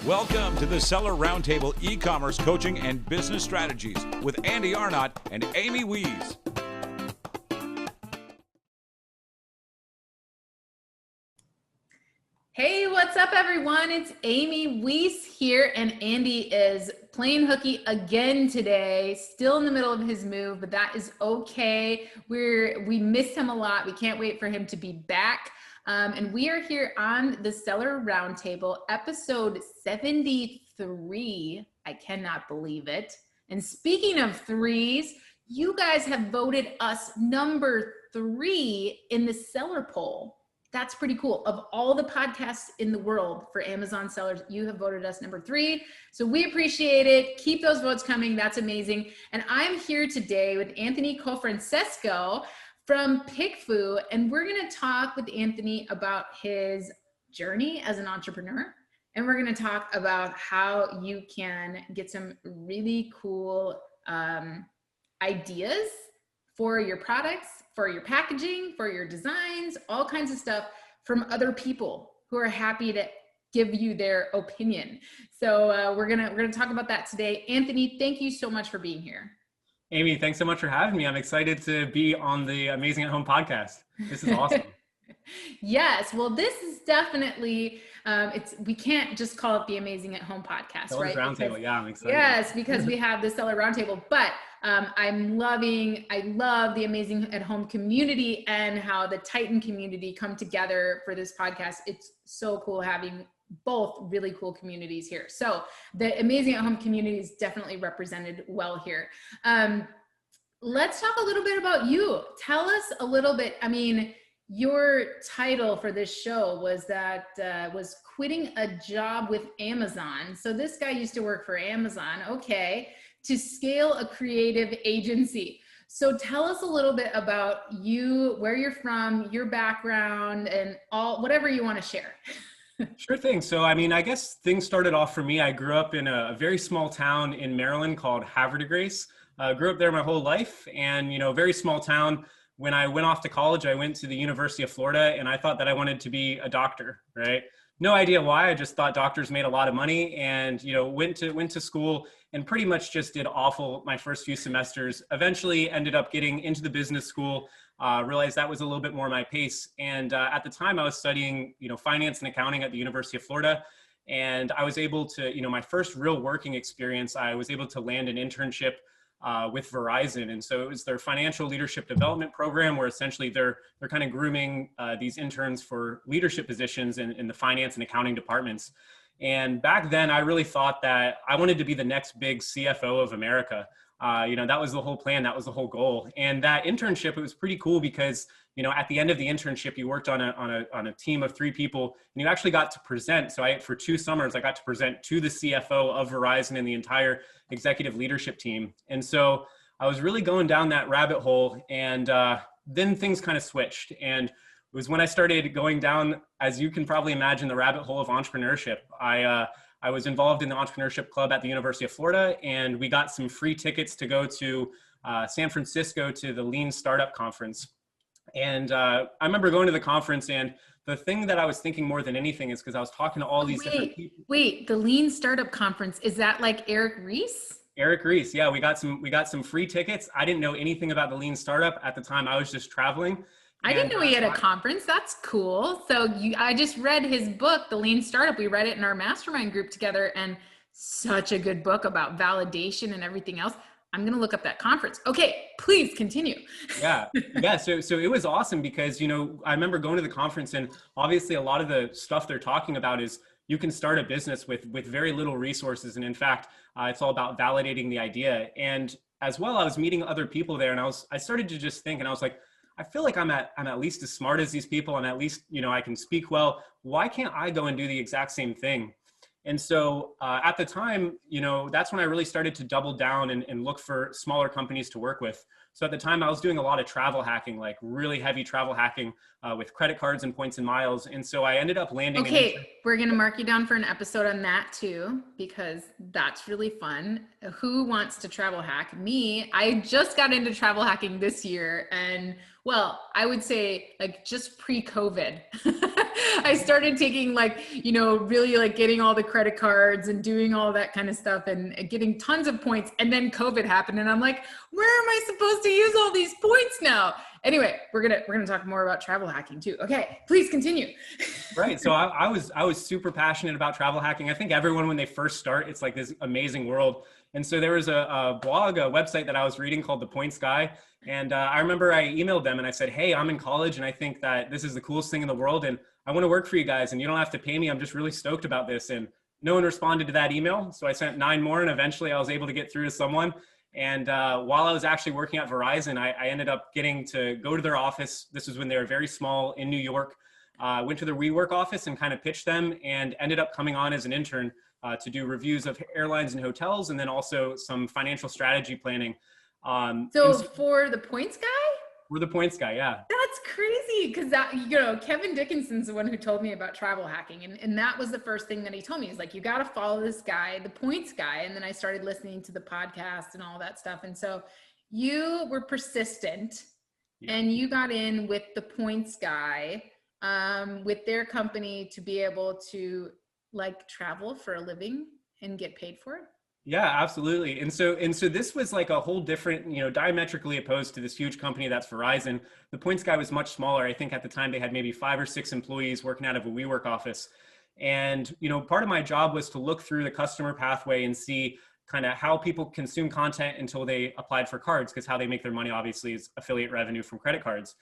Welcome to the Seller Roundtable e-commerce coaching and business strategies with Andy Arnott and Amy Wees. Hey, what's up everyone? It's Amy Wees here, and Andy is playing hooky again today, still in the middle of his move, but that is okay. We miss him a lot. We can't wait for him to be back. And we are here on the Seller Roundtable, episode 73. I cannot believe it. And speaking of threes, you guys have voted us number 3 in the seller poll. That's pretty cool. Of all the podcasts in the world for Amazon sellers, you have voted us number 3. So we appreciate it. Keep those votes coming. That's amazing. And I'm here today with Anthony Cofrancesco from PickFu, and we're going to talk with Anthony about his journey as an entrepreneur. And we're going to talk about how you can get some really cool ideas for your products, for your packaging, for your designs, all kinds of stuff from other people who are happy to give you their opinion. So we're gonna talk about that today. Anthony, thank you so much for being here. Amy, thanks so much for having me. I'm excited to be on the Amazing at Home podcast. This is awesome. Yes, well, this is definitely, we can't just call it the Amazing at Home podcast, Seller's right? Roundtable, yeah, I'm excited. Yes, because we have the Seller Roundtable, but I love the Amazing at Home community and how the Titan community come together for this podcast. It's so cool having both really cool communities here. So the Amazing at Home community is definitely represented well here. Let's talk a little bit about you. Tell us a little bit, your title for this show was quitting a job with Amazon. So this guy used to work for Amazon, okay, to scale a creative agency. So tell us a little bit about you, where you're from, your background, and whatever you want to share. Sure thing. So, I guess things started off for me. I grew up in a very small town in Maryland called Havre de Grace. Grew up there my whole life, and, very small town. When I went off to college, I went to the University of Florida, and I thought that I wanted to be a doctor, right? No idea why. I just thought doctors made a lot of money, and, went to school and pretty much just did awful my first few semesters. Eventually ended up getting into the business school, realized that was a little bit more my pace. And at the time I was studying, finance and accounting at the University of Florida. And I was able to, my first real working experience, I was able to land an internship with Verizon. And so it was their financial leadership development program, where essentially they're kind of grooming these interns for leadership positions in the finance and accounting departments. And back then I really thought that I wanted to be the next big CFO of America. That was the whole plan. That was the whole goal. And that internship, it was pretty cool because, at the end of the internship, you worked on a team of 3 people, and you actually got to present. So for 2 summers, I got to present to the CFO of Verizon and the entire executive leadership team. And so I was really going down that rabbit hole, and then things kind of switched. And it was when I started going down, as you can probably imagine, the rabbit hole of entrepreneurship. I was involved in the entrepreneurship club at the University of Florida, and we got some free tickets to go to San Francisco to the Lean Startup Conference. And I remember going to the conference, and the thing that I was thinking more than anything is because I was talking to all these different people. Wait, the Lean Startup Conference, is that like Eric Ries? Eric Ries, yeah, we got some free tickets. I didn't know anything about the Lean Startup at the time. I was just traveling. I didn't know he had a conference. That's cool. So I just read his book, The Lean Startup. We read it in our mastermind group together, and such a good book about validation and everything else. I'm going to look up that conference. Okay, please continue. Yeah. So it was awesome because, I remember going to the conference, and obviously a lot of the stuff they're talking about is you can start a business with very little resources. And in fact, it's all about validating the idea. And as well, I was meeting other people there, and I started to just think, and I was like, I feel like I'm at least as smart as these people, and at least, I can speak well. Why can't I go and do the exact same thing? And so at the time, that's when I really started to double down and look for smaller companies to work with. So at the time I was doing a lot of travel hacking, like really heavy travel hacking with credit cards and points and miles. And so I ended up landing. Okay, we're going to mark you down for an episode on that too, because that's really fun. Who wants to travel hack? Me, I just got into travel hacking this year. And well, I would say like just pre-COVID, I started taking like, you know, really like getting all the credit cards and doing all that kind of stuff and getting tons of points. And then COVID happened and I'm like, where am I supposed to use all these points now? Anyway, we're gonna talk more about travel hacking too. Okay, please continue. Right. So I was super passionate about travel hacking. I think everyone, when they first start, it's like this amazing world. And so there was a blog, a website that I was reading called The Points Guy. And I remember I emailed them and I said, hey, I'm in college and I think that this is the coolest thing in the world. And I want to work for you guys and you don't have to pay me. I'm just really stoked about this. And no one responded to that email. So I sent 9 more and eventually I was able to get through to someone. And while I was actually working at Verizon, I ended up getting to go to their office. This was when they were very small in New York. Went to their WeWork office and kind of pitched them and ended up coming on as an intern to do reviews of airlines and hotels and then also some financial strategy planning. So for the Points Guy? We're the Points Guy, yeah. That's crazy because that, you know, Kevin Dickinson's the one who told me about travel hacking. And that was the first thing that he told me. He's like, you got to follow this guy, the Points Guy. And then I started listening to the podcast and all that stuff. And so you were persistent and you got in with the Points Guy with their company to be able to like travel for a living and get paid for it. Yeah, absolutely. And so this was like a whole different, you know, diametrically opposed to this huge company that's Verizon. The Points Guy was much smaller. I think at the time they had maybe 5 or 6 employees working out of a WeWork office. And, you know, part of my job was to look through the customer pathway and see kind of how people consume content until they applied for cards, because how they make their money obviously is affiliate revenue from credit cards.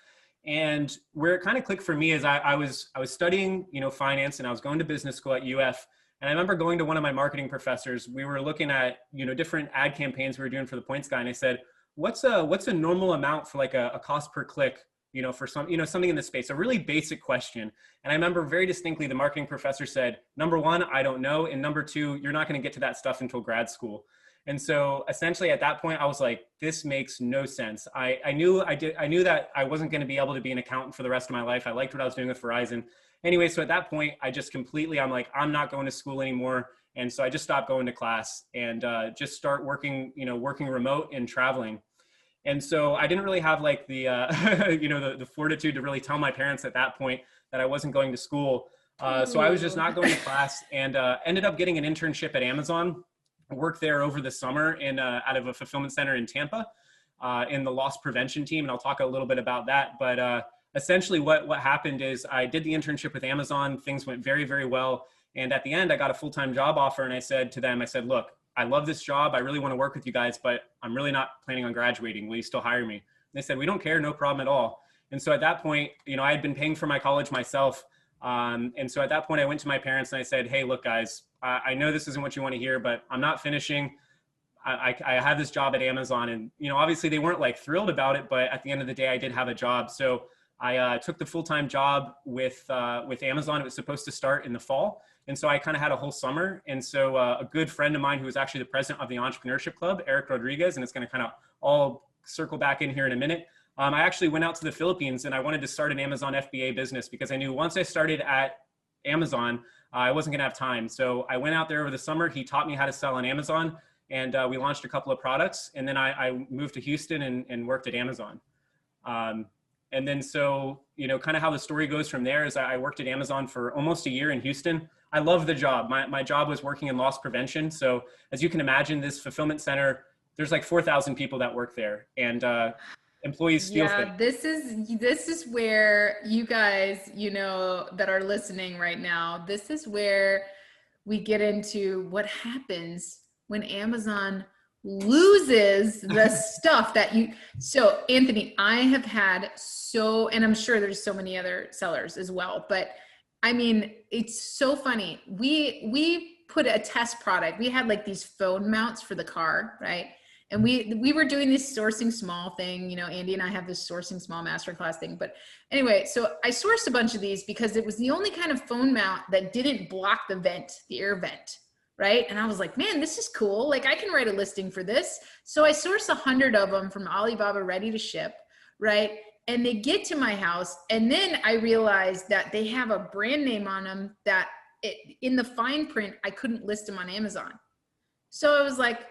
And where it kind of clicked for me is I was studying, you know, finance and I was going to business school at UF. And I remember going to one of my marketing professors. We were looking at, you know, different ad campaigns we were doing for the Points Guy. And I said, what's a normal amount for like a cost per click, you know, for some, you know, something in this space, a really basic question. And I remember very distinctly the marketing professor said, number 1, I don't know. And number 2, you're not going to get to that stuff until grad school. And so essentially at that point, I was like, this makes no sense. I knew that I wasn't going to be able to be an accountant for the rest of my life. I liked what I was doing with Verizon. Anyway, so at that point, I just completely, I'm like, I'm not going to school anymore. And so I just stopped going to class and just start working, you know, working remote and traveling. And so I didn't really have like the, you know, the fortitude to really tell my parents at that point that I wasn't going to school. So I was just not going to class and ended up getting an internship at Amazon. I worked there over the summer in out of a fulfillment center in Tampa in the loss prevention team. And I'll talk a little bit about that. But essentially what happened is I did the internship with Amazon. Things went very, very well. And at the end, I got a full-time job offer. And I said to them, I said, look, I love this job. I really want to work with you guys, but I'm really not planning on graduating. Will you still hire me? And they said, we don't care. No problem at all. And so at that point, you know, I had been paying for my college myself. And so at that point I went to my parents and I said, hey, look guys, I know this isn't what you want to hear, but I'm not finishing. I have this job at Amazon and, you know, obviously they weren't like thrilled about it, but at the end of the day, I did have a job. So I took the full-time job with Amazon. It was supposed to start in the fall. And so I kind of had a whole summer. And so a good friend of mine who was actually the president of the Entrepreneurship Club, Eric Rodriguez, and it's going to kind of all circle back in here in a minute. I actually went out to the Philippines and I wanted to start an Amazon FBA business because I knew once I started at Amazon, I wasn't going to have time. So I went out there over the summer. He taught me how to sell on Amazon and we launched a couple of products. And then I moved to Houston and worked at Amazon. And then so, you know, kind of how the story goes from there is I worked at Amazon for almost a year in Houston. I love the job. My job was working in loss prevention. So as you can imagine, this fulfillment center, there's like 4,000 people that work there and employees steal things. This is where you guys, you know, that are listening right now, this is where we get into what happens when Amazon loses the stuff that you, so Anthony, I have had and I'm sure there's so many other sellers as well, but I mean, it's so funny. We put a test product. We had like these phone mounts for the car, right? And we were doing this sourcing small thing, you know, Andy and I have this sourcing small masterclass thing. But anyway, so I sourced a bunch of these because it was the only kind of phone mount that didn't block the vent, the air vent. right? And I was like, man, this is cool. Like I can write a listing for this. So I source 100 of them from Alibaba ready to ship, right? And they get to my house. And then I realized that they have a brand name on them that in the fine print, I couldn't list them on Amazon. So I was like,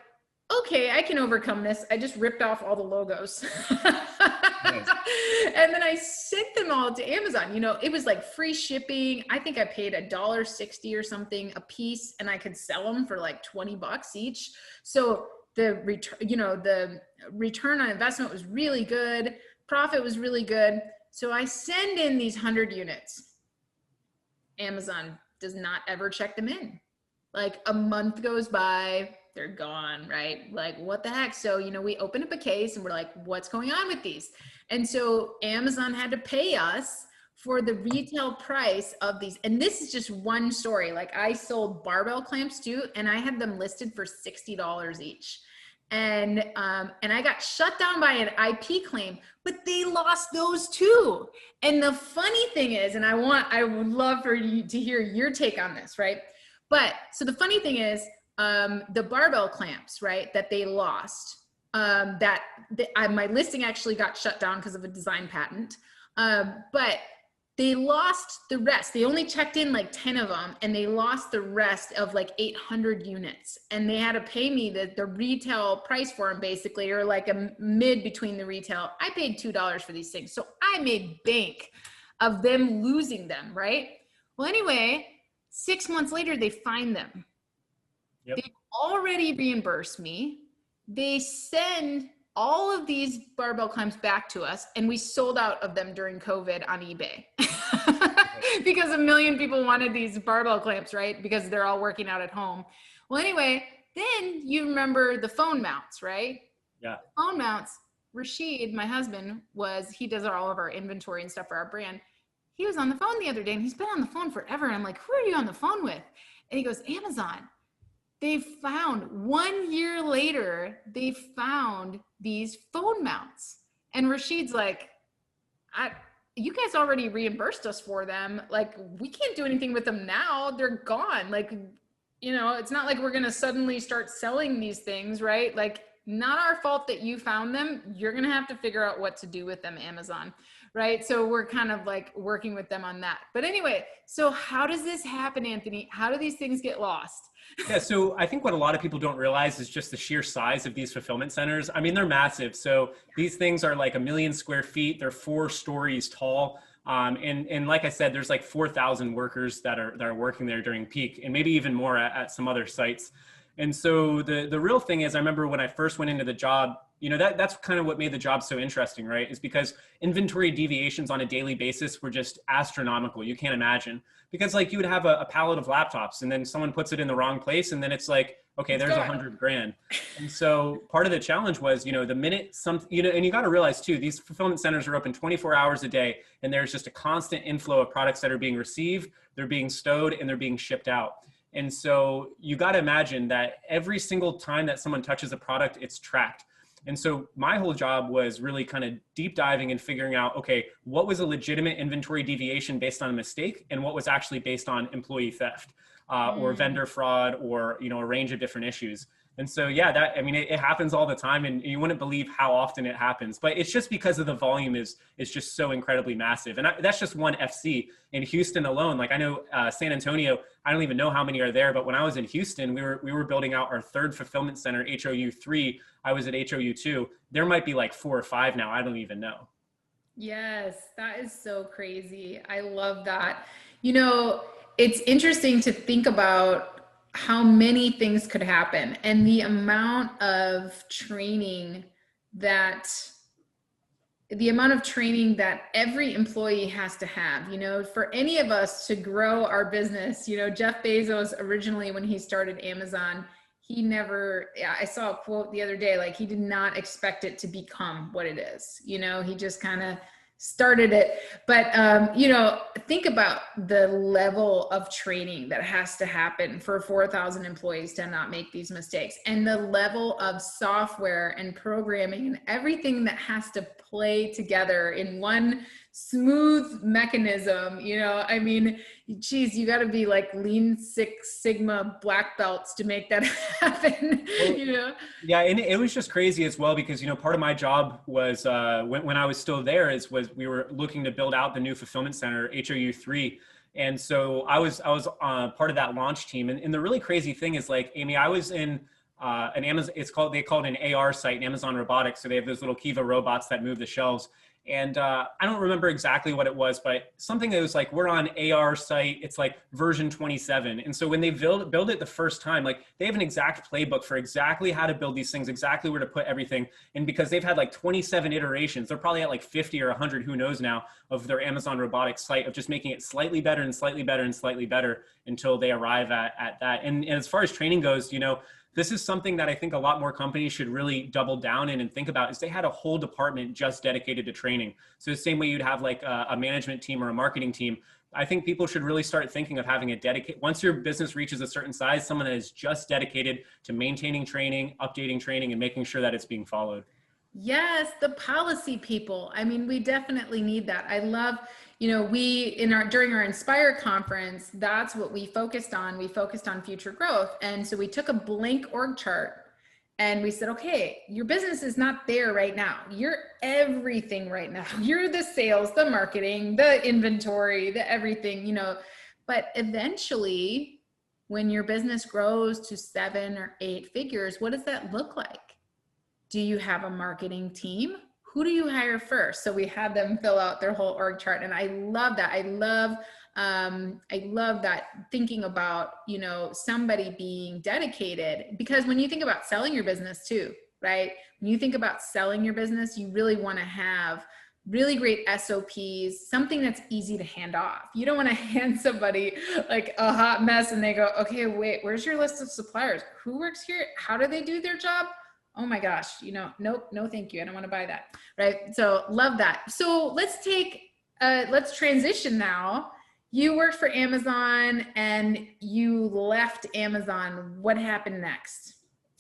okay, I can overcome this. I just ripped off all the logos. Nice. And then I sent them all to Amazon. You know, it was like free shipping. I think I paid $1.60 or something a piece, and I could sell them for like $20 each. So the return on investment was really good. Profit was really good. So I send in these 100 units. Amazon does not ever check them in. Like a month goes by, they're gone, right? Like what the heck? So, you know, we open up a case and we're like, what's going on with these? And so Amazon had to pay us for the retail price of these. And this is just one story. Like I sold barbell clamps too, and I had them listed for $60 each. And I got shut down by an IP claim, but they lost those too. And the funny thing is, and I would love for you to hear your take on this, right? But so the funny thing is, the barbell clamps, right, that they lost, my listing actually got shut down because of a design patent. But they lost the rest. They only checked in like 10 of them, and they lost the rest of like 800 units. And they had to pay me the retail price for them basically, or like a mid between the retail. I paid $2 for these things. So I made bank of them losing them, right? Well, anyway, 6 months later, they find them. Yep. They've already reimbursed me. They send all of these barbell clamps back to us, and we sold out of them during COVID on eBay because 1 million people wanted these barbell clamps, right? Because they're all working out at home. Well, anyway, then you remember the phone mounts, right? Yeah. Phone mounts. Rashid, my husband, he does all of our inventory and stuff for our brand. He was on the phone the other day, and he's been on the phone forever. And I'm like, who are you on the phone with? And he goes, Amazon. They found 1 year later, they found these phone mounts. And Rashid's like, you guys already reimbursed us for them. Like, we can't do anything with them now. They're gone. Like, you know, it's not like we're going to suddenly start selling these things, right? Like, not our fault that you found them. You're going to have to figure out what to do with them, Amazon, right? So we're kind of like working with them on that. But anyway, so how does this happen, Anthony? How do these things get lost? Yeah, so I think what a lot of people don't realize is just the sheer size of these fulfillment centers. I mean, they're massive. So these things are like 1 million square feet. They're 4 stories tall. And like I said, there's like 4,000 workers that are working there during peak, and maybe even more at some other sites. And so the real thing is, I remember when I first went into the job, you know, that's kind of what made the job so interesting, right? Is because inventory deviations on a daily basis were just astronomical. You can't imagine. Because like you would have a pallet of laptops, and then someone puts it in the wrong place, and then it's like, okay, there's $100,000. And so part of the challenge was, you know, the minute and you got to realize too, these fulfillment centers are open 24 hours a day, and there's just a constant inflow of products that are being received, they're being stowed, and they're being shipped out. And so you got to imagine that every single time that someone touches a product, it's tracked. And so my whole job was really kind of deep diving and figuring out, okay, what was a legitimate inventory deviation based on a mistake, and what was actually based on employee theft or vendor fraud, or, you know, a range of different issues. And so, yeah, it happens all the time, and you wouldn't believe how often it happens, but it's just because of the volume is just so incredibly massive. And that's just one FC. In Houston alone, like I know San Antonio, I don't even know how many are there, but when I was in Houston, we were building out our 3rd fulfillment center, HOU 3. I was at HOU 2. There might be like 4 or 5 now. I don't even know. Yes, that is so crazy. I love that. You know, it's interesting to think about how many things could happen, and the amount of training that every employee has to have, you know, for any of us to grow our business. You know, Jeff Bezos originally, when he started Amazon, I saw a quote the other day, like he did not expect it to become what it is. You know, he just kind of started it. But, you know, think about the level of training that has to happen for 4,000 employees to not make these mistakes, and the level of software and programming and everything that has to play together in one smooth mechanism. You know, I mean, geez, you got to be like Lean Six Sigma black belts to make that happen. Well, You know? yeah, and it was just crazy as well because, you know, part of my job was when I was still there was we were looking to build out the new fulfillment center, HOU3. And so I was part of that launch team. And the really crazy thing is, like, Amy, I was in an Amazon, they call it an AR site in Amazon Robotics. So they have those little Kiva robots that move the shelves. And I don't remember exactly what it was, but something that was like, we're on AR site, it's like version 27. And so when they build it the first time, like, they have an exact playbook for exactly how to build these things, exactly where to put everything. And because they've had like 27 iterations, they're probably at like 50 or 100, who knows now, of their Amazon Robotics site, of just making it slightly better and slightly better and slightly better until they arrive at that. And as far as training goes, you know, this is something that I think a lot more companies should really double down in and think about, is they had a whole department just dedicated to training. So the same way you'd have like a management team or a marketing team, I think people should really start thinking of having a dedicated, once your business reaches a certain size, someone that is just dedicated to maintaining training, updating training, and making sure that it's being followed. Yes, the policy people. I mean, we definitely need that. I love, you know, during our Inspire conference, that's what we focused on. We focused on future growth. And so we took a blank org chart and we said, okay, your business is not there right now. You're everything right now. You're the sales, the marketing, the inventory, the everything, you know, but eventually when your business grows to 7 or 8 figures, what does that look like? Do you have a marketing team? Who do you hire first? So we had them fill out their whole org chart. And I love that. I love that, thinking about, you know, somebody being dedicated, because when you think about selling your business too, right? When you think about selling your business, you really want to have really great SOPs, something that's easy to hand off. You don't want to hand somebody like a hot mess and they go, okay, wait, where's your list of suppliers? Who works here? How do they do their job? Oh my gosh, you know, nope, no, thank you. I don't want to buy that, right? So love that. So let's transition now. You worked for Amazon and you left Amazon. What happened next?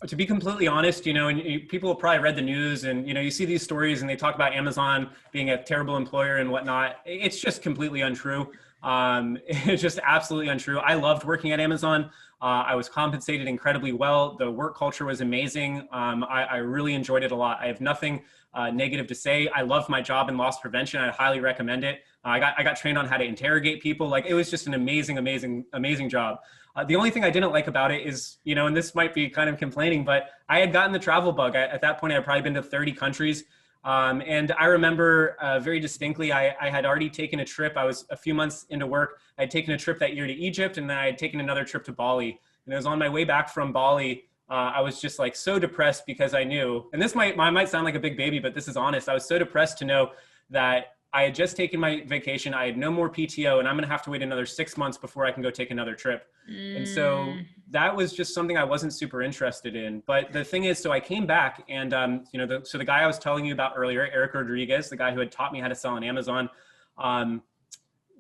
To be completely honest, you know, and people have probably read the news and, you know, you see these stories and they talk about Amazon being a terrible employer and whatnot. It's just completely untrue. It's just absolutely untrue. I loved working at Amazon. I was compensated incredibly well. The work culture was amazing. I really enjoyed it a lot. I have nothing negative to say. I loved my job in loss prevention. I highly recommend it. I got trained on how to interrogate people. Like, it was just an amazing job. The only thing I didn't like about it is, you know, and this might be kind of complaining, but I had gotten the travel bug. At that point, I had probably been to 30 countries. And I remember very distinctly, I had already taken a trip. I was a few months into work. I had taken a trip that year to Egypt, and then I had taken another trip to Bali. And it was on my way back from Bali. I was just like so depressed because I knew, and this might sound like a big baby, but this is honest. I was so depressed to know that I had just taken my vacation. I had no more PTO, and I'm going to have to wait another 6 months before I can go take another trip. And so that was just something I wasn't super interested in. But the thing is, so I came back and, you know, so the guy I was telling you about earlier, Eric Rodriguez, the guy who had taught me how to sell on Amazon,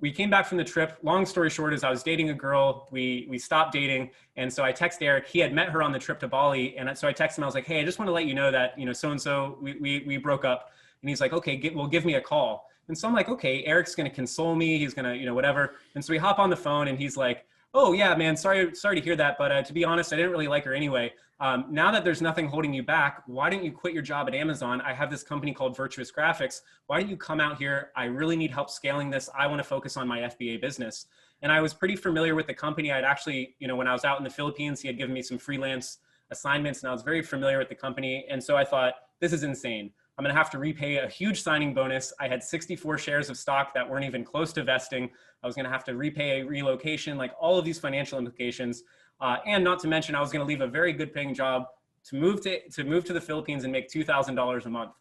we came back from the trip. Long story short is I was dating a girl. We stopped dating. And so I texted Eric. He had met her on the trip to Bali. And so I texted him. I was like, hey, I just want to let you know that, you know, so-and-so, we broke up. And he's like, okay, give me a call. And so I'm like, okay, Eric's going to console me. He's going to, you know, whatever. And so we hop on the phone and he's like, oh yeah, man, sorry to hear that. But to be honest, I didn't really like her anyway. Now that there's nothing holding you back, why don't you quit your job at Amazon? I have this company called Virtuous Graphics. Why don't you come out here? I really need help scaling this. I want to focus on my FBA business. And I was pretty familiar with the company. I'd actually, you know, when I was out in the Philippines, he had given me some freelance assignments and I was very familiar with the company. And so I thought, this is insane. I'm going to have to repay a huge signing bonus. I had 64 shares of stock that weren't even close to vesting. I was going to have to repay a relocation, like all of these financial implications. And not to mention, I was going to leave a very good paying job to move to the Philippines and make $2,000 a month.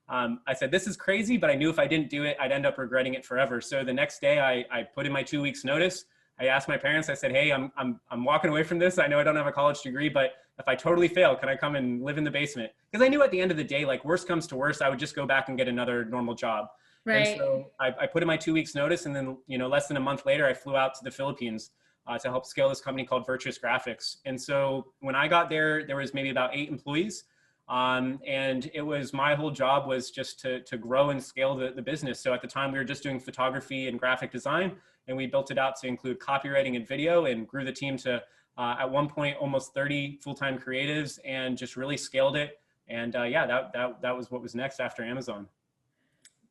I said, this is crazy, but I knew if I didn't do it, I'd end up regretting it forever. So the next day I put in my 2 weeks notice. I asked my parents, I said, hey, I'm walking away from this. I know I don't have a college degree, but if I totally fail, can I come and live in the basement? Because I knew at the end of the day, like worst comes to worst, I would just go back and get another normal job. Right. And so I put in my 2 weeks notice, and then, you know, less than a month later, I flew out to the Philippines to help scale this company called Virtuous Graphics. And so when I got there, there was maybe about 8 employees. And it was my whole job was just to grow and scale the business. So at the time we were just doing photography and graphic design, and we built it out to include copywriting and video, and grew the team to at one point almost 30 full-time creatives, and just really scaled it. And yeah, that was what was next after Amazon.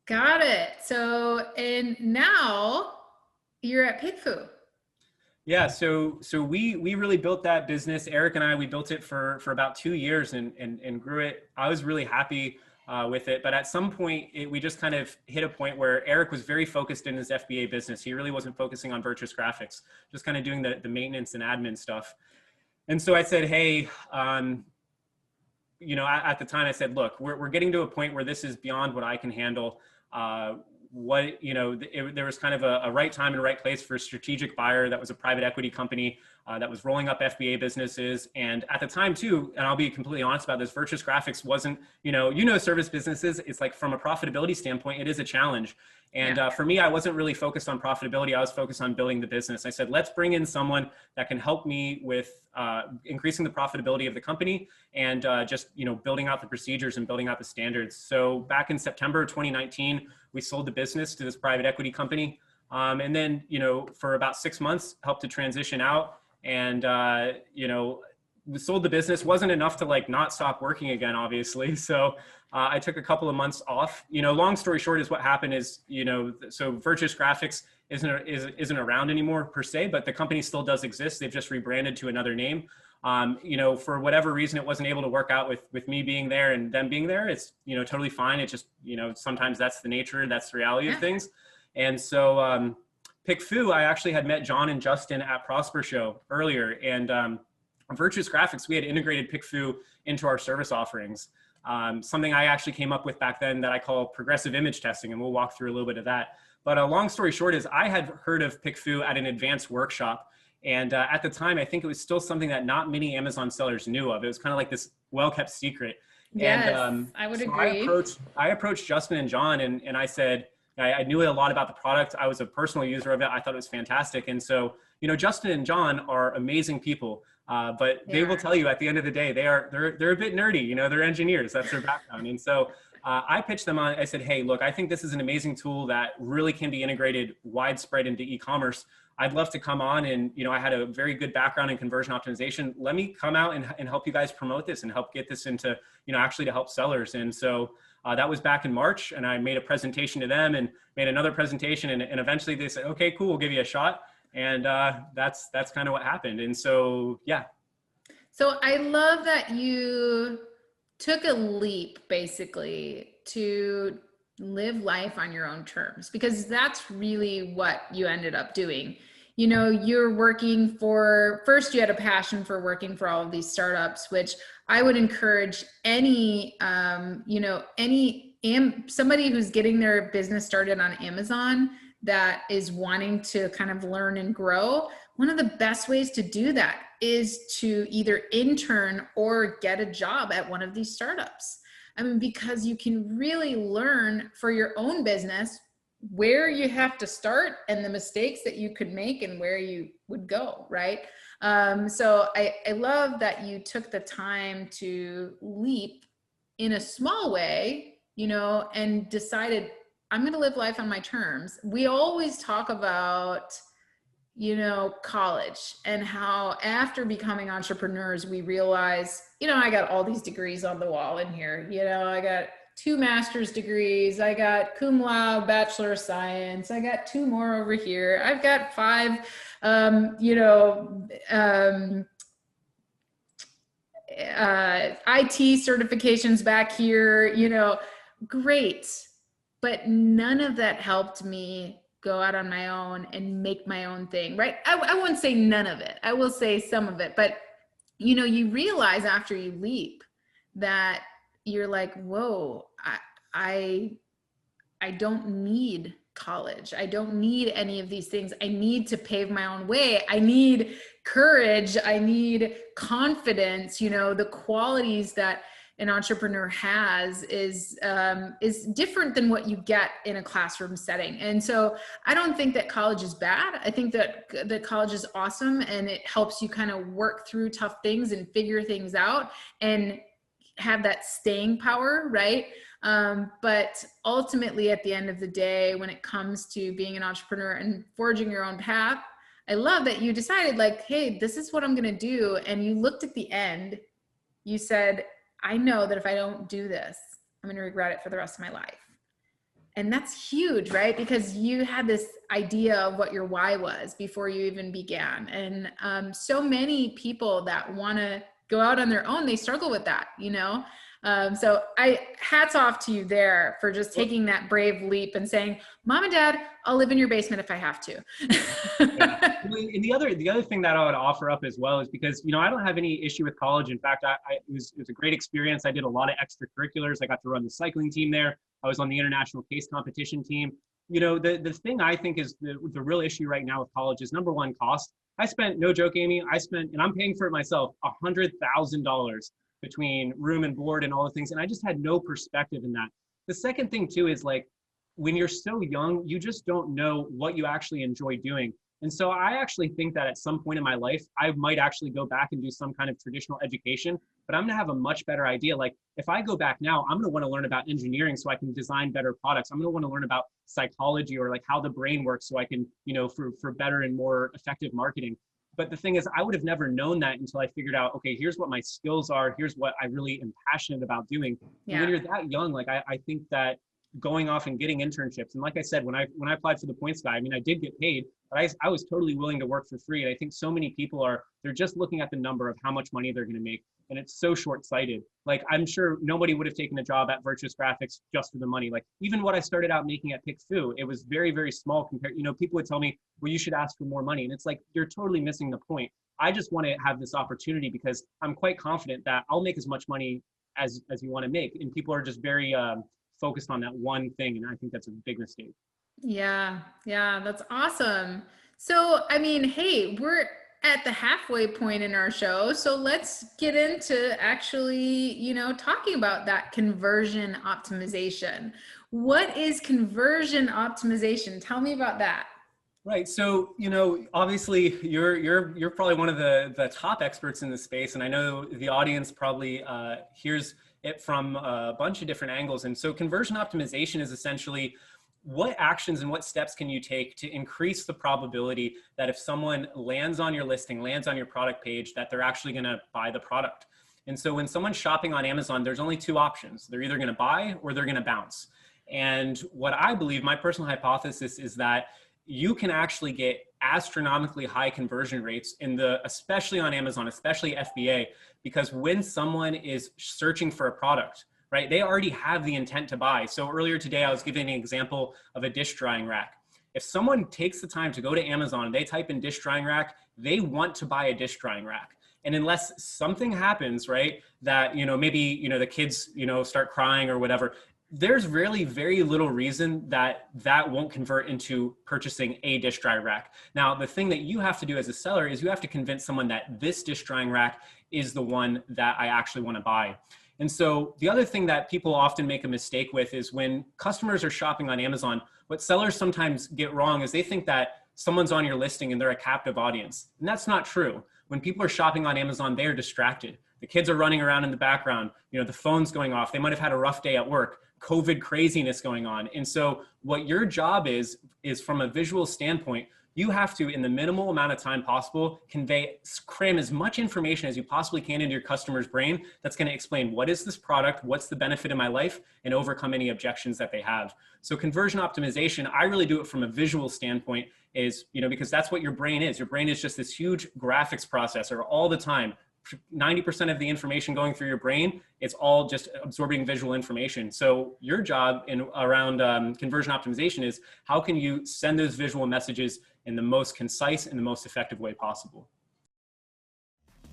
Got it. So, and now you're at PickFu. Yeah, so we really built that business. Eric and I, we built it for about 2 years and grew it. I was really happy with it, but at some point we just kind of hit a point where Eric was very focused in his FBA business. He really wasn't focusing on Virtuous Graphics, just kind of doing the maintenance and admin stuff. And so I said, hey, you know, at the time I said, look, we're getting to a point where this is beyond what I can handle. You know, there was kind of a right time and right place for a strategic buyer that was a private equity company that was rolling up FBA businesses. And at the time too, and I'll be completely honest about this, Virtuous Graphics wasn't, you know, service businesses, it's like from a profitability standpoint, it is a challenge. And for me, I wasn't really focused on profitability. I was focused on building the business. I said, let's bring in someone that can help me with increasing the profitability of the company and just, you know, building out the procedures and building out the standards. So back in September of 2019, we sold the business to this private equity company. And then, you know, for about 6 months, helped to transition out. And, you know, we sold the business. Wasn't enough to like not stop working again, obviously. So I took a couple of months off. You know, long story short is what happened is, you know, so Virtuous Graphics isn't around anymore per se, but the company still does exist. They've just rebranded to another name. You know, for whatever reason, it wasn't able to work out with me being there and them being there. It's, you know, totally fine. It just, you know, sometimes that's the nature, that's the reality of things. And so PickFu, I actually had met John and Justin at Prosper Show earlier, and Virtuous Graphics, we had integrated PickFu into our service offerings. Something I actually came up with back then that I call progressive image testing, and we'll walk through a little bit of that. But a long story short is I had heard of PickFu at an advanced workshop. And at the time, I think it was still something that not many Amazon sellers knew of. It was kind of like this well-kept secret. Yes, And, I would agree. I approached Justin and John, and I said, I knew a lot about the product. I was a personal user of it. I thought it was fantastic. And so, you know, Justin and John are amazing people, but they will tell you at the end of the day, they're a bit nerdy. You know, they're engineers. That's their background. And so I pitched them on. I said, hey, look, I think this is an amazing tool that really can be integrated widespread into e-commerce. I'd love to come on, and, you know, I had a very good background in conversion optimization. Let me come out and help you guys promote this and help get this into, you know, actually to help sellers. And so that was back in March, and I made a presentation to them and made another presentation, and eventually they said, okay, cool, we'll give you a shot. And that's kind of what happened. And so, yeah. So I love that you took a leap basically to live life on your own terms, because that's really what you ended up doing. You know, you're working for, first you had a passion for working for all of these startups, which I would encourage any, you know, somebody who's getting their business started on Amazon that is wanting to kind of learn and grow. One of the best ways to do that is to either intern or get a job at one of these startups. I mean, because you can really learn for your own business where you have to start and the mistakes that you could make and where you would go, right? So I love that you took the time to leap in a small way, you know, and decided, I'm going to live life on my terms. We always talk about, you know, college and how after becoming entrepreneurs, we realize, you know, I got all these degrees on the wall in here. You know, I got 2 master's degrees. I got cum laude, Bachelor of Science. I got 2 more over here. I've got 5, you know, IT certifications back here, you know, great. But none of that helped me go out on my own and make my own thing, right? I wouldn't say none of it. I will say some of it, but you know, you realize after you leap that you're like, whoa, I don't need college. I don't need any of these things. I need to pave my own way. I need courage. I need confidence. You know, the qualities that an entrepreneur has is different than what you get in a classroom setting. And so I don't think that college is bad. I think that college is awesome, and it helps you kind of work through tough things and figure things out. And have that staying power, right? But ultimately, at the end of the day, when it comes to being an entrepreneur and forging your own path, I love that you decided like, hey, this is what I'm going to do. And you looked at the end, you said, I know that if I don't do this, I'm going to regret it for the rest of my life. And that's huge, right? Because you had this idea of what your why was before you even began. And so many people that want to go out on their own, they struggle with that, you know? So hats off to you there for just taking that brave leap and saying, Mom and Dad, I'll live in your basement if I have to. Yeah. And the other thing that I would offer up as well is because, I don't have any issue with college. In fact, it was a great experience. I did a lot of extracurriculars. I got to run the cycling team there. I was on the international case competition team. The thing I think is the real issue right now with college is, number one, cost. I spent, no joke, Amy, and I'm paying for it myself, $100,000 between room and board and all the things. And I just had no perspective in that. The second thing too is like, when you're so young, you just don't know what you actually enjoy doing. And so I actually think that at some point in my life, I might actually go back and do some kind of traditional education, but I'm gonna have a much better idea. Like if I go back now, I'm gonna wanna learn about engineering so I can design better products. I'm gonna wanna learn about psychology or like how the brain works so I can, for better and more effective marketing. But the thing is, I would have never known that until I figured out, okay, here's what my skills are. Here's what I really am passionate about doing. Yeah. And when you're that young, like I think that going off and getting internships. And like I said, when I applied for the Points Guy, I did get paid, but I was totally willing to work for free. And I think so many people they're just looking at the number of how much money they're going to make. And it's so short-sighted. Like I'm sure nobody would have taken a job at Virtuous Graphics just for the money. Like even what I started out making at Pick Fu, it was very, very small compared, people would tell me, well, you should ask for more money. And it's like, you're totally missing the point. I just want to have this opportunity because I'm quite confident that I'll make as much money as you want to make. And people are just very, focused on that one thing. And I think that's a big mistake. Yeah, that's awesome. So, hey, we're at the halfway point in our show. So let's get into actually, talking about that conversion optimization. What is conversion optimization? Tell me about that. Right. So, obviously you're probably one of the top experts in this space. And I know the audience probably hears it from a bunch of different angles. And so conversion optimization is essentially what actions and what steps can you take to increase the probability that if someone lands on your listing, lands on your product page, that they're actually going to buy the product. And so when someone's shopping on Amazon, there's only two options. They're either going to buy or they're going to bounce. And what I believe, my personal hypothesis is that you can actually get astronomically high conversion rates especially on Amazon, especially FBA, because when someone is searching for a product, right, they already have the intent to buy. So earlier today, I was giving an example of a dish drying rack. If someone takes the time to go to Amazon and they type in dish drying rack, they want to buy a dish drying rack. And unless something happens, right, that, maybe, the kids, start crying or whatever, there's really very little reason that won't convert into purchasing a dish drying rack. Now, the thing that you have to do as a seller is you have to convince someone that this dish drying rack is the one that I actually want to buy. And so the other thing that people often make a mistake with is when customers are shopping on Amazon, what sellers sometimes get wrong is they think that someone's on your listing and they're a captive audience. And that's not true. When people are shopping on Amazon, they are distracted. The kids are running around in the background, the phone's going off. They might have had a rough day at work. COVID craziness going on. And so what your job is from a visual standpoint, you have to, in the minimal amount of time possible, cram as much information as you possibly can into your customer's brain that's going to explain what is this product, what's the benefit in my life, and overcome any objections that they have. So conversion optimization, I really do it from a visual standpoint is, because that's what your brain is. Your brain is just this huge graphics processor all the time. 90% of the information going through your brain, it's all just absorbing visual information. So your job around conversion optimization is how can you send those visual messages in the most concise and the most effective way possible.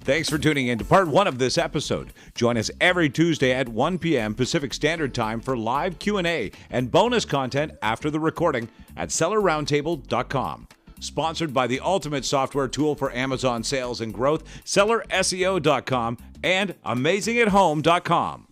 Thanks for tuning in to part 1 of this episode. Join us every Tuesday at 1 p.m. Pacific Standard Time for live Q&A and bonus content after the recording at sellerroundtable.com. Sponsored by the ultimate software tool for Amazon sales and growth, sellerseo.com and amazingathome.com.